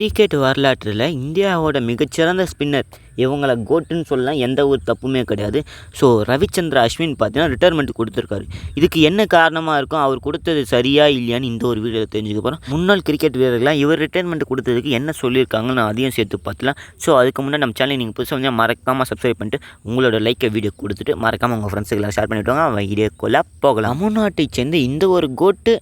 Cricket வரலாற்றில் இந்தியாவோட மிகச்சிறந்த ஸ்பின்னர் இவங்கள கோட்டுன்னு சொல்லலாம், எந்த ஒரு தப்புமே கிடையாது. ஸோ ரவிச்சந்திரா அஸ்வின் பார்த்தீங்கன்னா ரிட்டையர்மெண்ட் கொடுத்துருக்காரு. இதுக்கு என்ன காரணமாக இருக்கும், அவர் கொடுத்தது சரியா இல்லையான்னு இந்த ஒரு வீடியோவில் தெரிஞ்சுக்க போகிறோம். முன்னாள் கிரிக்கெட் வீரர்கள்லாம் இவர் ரிட்டையர்மெண்ட் கொடுத்ததுக்கு என்ன சொல்லியிருக்காங்கன்னு நான் அதையும் சேர்த்து பார்த்துலாம். ஸோ அதுக்கு முன்னாடி நம்ம சேனல் நீங்கள் புதுசாக வந்து மறக்காமல் சப்ஸ்கிரைப் பண்ணிட்டு உங்களோட லைக்கை வீடியோ கொடுத்துட்டு மறக்காமல் உங்கள் ஃப்ரெண்ட்ஸுக்கெல்லாம் ஷேர் பண்ணிவிட்டு வாங்க. வீடியோக்குள்ளே போகலாம். தமிழ்நாட்டை சேர்ந்து இந்த ஒரு கோட்டு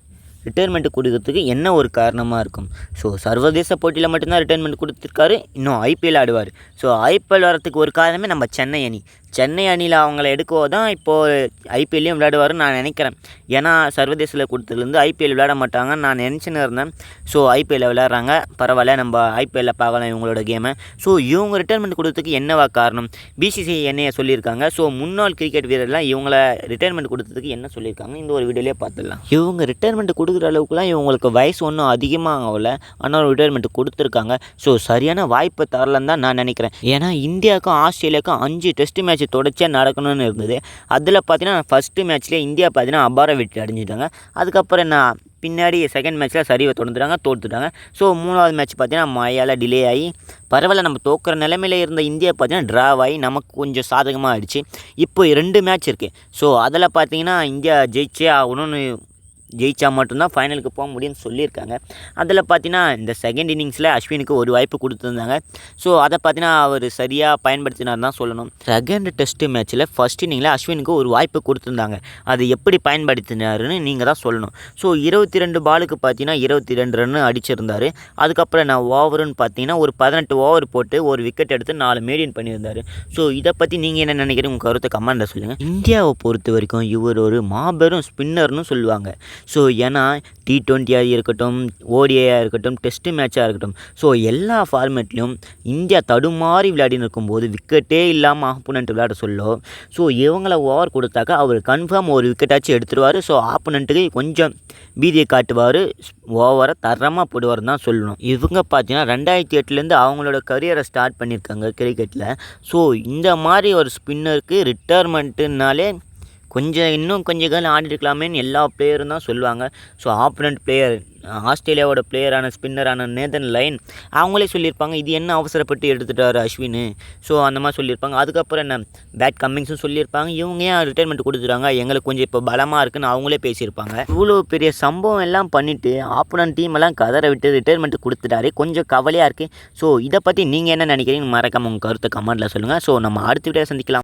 ரிட்டையர்மெண்ட் கொடுக்கறதுக்கு என்ன ஒரு காரணமாக இருக்கும்? ஸோ சர்வதேச போட்டியில் மட்டும்தான் ரிட்டையர்மெண்ட் கொடுத்துருக்காரு. இன்னும் ஐபிஎல் ஆடுவார். ஸோ ஐபிஎல் வரத்துக்கு ஒரு காரணமே நம்ம சென்னை அணியில் அவங்கள எடுக்கவோ தான் இப்போது ஐபிஎல்லையும் விளையாடுவார்னு நான் நினைக்கிறேன். ஏன்னா சர்வதேசில் கொடுத்ததுலேருந்து ஐபிஎல் விளையாட மாட்டாங்கன்னு நான் நினச்சின்னு இருந்தேன். ஸோ ஐபிஎல்லில் விளையாடுறாங்க, பரவாயில்ல, நம்ம ஐபிஎல்லில் பார்க்கலாம் இவங்களோட கேமை. ஸோ இவங்க ரிட்டையர்மெண்ட் கொடுத்ததுக்கு என்னவா காரணம்? பிசிசிஐ என்னைய சொல்லியிருக்காங்க. ஸோ முன்னாள் கிரிக்கெட் வீரர்லாம் இவங்கள ரிட்டையர்மெண்ட் கொடுத்ததுக்கு என்ன சொல்லியிருக்காங்க இந்த ஒரு வீடியோலேயே பார்த்துடலாம். இவங்க ரிட்டையர்மெண்ட் கொடுக்குற அளவுக்குலாம் இவங்களுக்கு வயசு ஒன்றும் அதிகமாக ஆகல, ஆனால் ரிட்டையர்மெண்ட் கொடுத்துருக்காங்க. ஸோ சரியான வாய்ப்பு தரலன்னு தான் நான் நினைக்கிறேன். ஏன்னா இந்தியாவுக்கும் ஆஸ்திரேலியாவுக்கும் 5 டெஸ்ட் மேட்ச் தொடர்ச்சியாக நடக்கணும்னு இருந்தது. அதில் பார்த்தீங்கன்னா ஃபஸ்ட்டு மேட்ச்லேயே இந்தியா பார்த்தீங்கன்னா அபார வெற்றி அடைஞ்சிட்டாங்க. அதுக்கப்புறம் என்ன, பின்னாடி செகண்ட் மேட்ச்சில் சரிவை தோற்றுட்டாங்க. ஸோ 3வது மேட்ச் பார்த்தீங்கன்னா மழையால் டிலே ஆகி பரவாயில்ல, நம்ம தோக்குற நிலைமையில் இருந்த இந்தியா பார்த்தீங்கன்னா ட்ராவ் ஆகி நமக்கு கொஞ்சம் சாதகமாக ஆகிடுச்சு. இப்போ 2 மேட்ச் இருக்குது. ஸோ அதில் பார்த்தீங்கன்னா இந்தியா ஜெயிச்சே ஆகணும்னு, ஜெயிச்சா மட்டும்தான் ஃபைனலுக்கு போக முடியும்னு சொல்லியிருக்காங்க. அதில் பார்த்தீங்கன்னா இந்த செகண்ட் இன்னிங்ஸில் அஸ்வினுக்கு ஒரு வாய்ப்பு கொடுத்துருந்தாங்க. ஸோ அதை பார்த்தீங்கன்னா அவர் சரியாக பயன்படுத்தினார் தான் சொல்லணும். செகண்ட் டெஸ்ட் மேட்ச்சில் ஃபஸ்ட் இன்னிங்கில் அஸ்வினுக்கு ஒரு வாய்ப்பு கொடுத்துருந்தாங்க. அது எப்படி பயன்படுத்தினாருன்னு நீங்கள் தான் சொல்லணும். ஸோ 22 பாலுக்கு பார்த்தீங்கன்னா 22 ரன் அடிச்சிருந்தார். அதுக்கப்புறம் நான் ஓவருன்னு பார்த்தீங்கன்னா ஒரு 18 ஓவர் போட்டு ஒரு விக்கெட் எடுத்து 4 மீடியன் பண்ணியிருந்தார். ஸோ இதை பற்றி நீங்கள் என்ன நினைக்கிறீங்க, உங்கள் கருத்தை கமெண்ட்டில் சொல்லுங்கள். இந்தியாவை பொறுத்த வரைக்கும் இவர் ஒரு மாபெரும் ஸ்பின்னர்னு சொல்லுவாங்க. ஸோ ஏன்னா T20 இருக்கட்டும், ஓடிஐயாக இருக்கட்டும், டெஸ்ட்டு மேட்சாக இருக்கட்டும், ஸோ எல்லா ஃபார்மேட்லேயும் இந்தியா தடுமாறி விளையாடின்னு இருக்கும்போது விக்கெட்டே இல்லாமல் ஆப்போனண்ட் விளையாட சொல்லோ. ஸோ இவங்கள ஓவர் கொடுத்தாக்கா அவர் கன்ஃபார்ம் ஒரு விக்கெட்டாச்சும் எடுத்துருவார். ஸோ ஆப்போனண்ட்டுக்கு கொஞ்சம் பீதியை காட்டுவார், ஓவரை தரமாக போடுவார்னு தான் சொல்லணும். இவங்க பார்த்தீங்கன்னா 2008 அவங்களோட கரியரை ஸ்டார்ட் பண்ணியிருக்காங்க கிரிக்கெட்டில். ஸோ இந்த மாதிரி ஒரு ஸ்பின்னருக்கு ரிட்டையர்மெண்ட்டுனாலே இன்னும் கொஞ்சம் காலம் ஆடிருக்கலாமேன்னு எல்லா பிளேயரும் தான் சொல்லுவாங்க. ஸோ ஆப்போனண்ட் பிளேயர், ஆஸ்திரேலியாவோட பிளேயரான ஸ்பின்னரான நேதன் லைன் அவங்களே சொல்லியிருப்பாங்க, இது என்ன அவசரப்பட்டு எடுத்துட்டார் அஸ்வின். ஸோ அந்த மாதிரி சொல்லியிருப்பாங்க. அதுக்கப்புறம் என்ன, பேட் கம்மிங்ஸும் சொல்லியிருப்பாங்க. இவங்க ஏன் ரிட்டையர்மெண்ட் கொடுத்துட்டாங்க, எங்களுக்கு கொஞ்சம் இப்போ பலமாக இருக்குன்னு அவங்களே பேசியிருப்பாங்க. இவ்வளோ பெரிய சம்பவம் எல்லாம் பண்ணிவிட்டு ஆப்போனண்ட் டீம் எல்லாம் கதற விட்டு ரிட்டையர்மெண்ட் கொடுத்துட்டாரு. கொஞ்சம் கவலையாக இருக்குது. ஸோ இதை பற்றி நீங்கள் என்ன நினைக்கிறீங்க, மறக்காம உங்கள் கருத்தை கமெண்ட்டில் சொல்லுங்கள். ஸோ நம்ம அடுத்த வீடியோ சந்திக்கலாம்.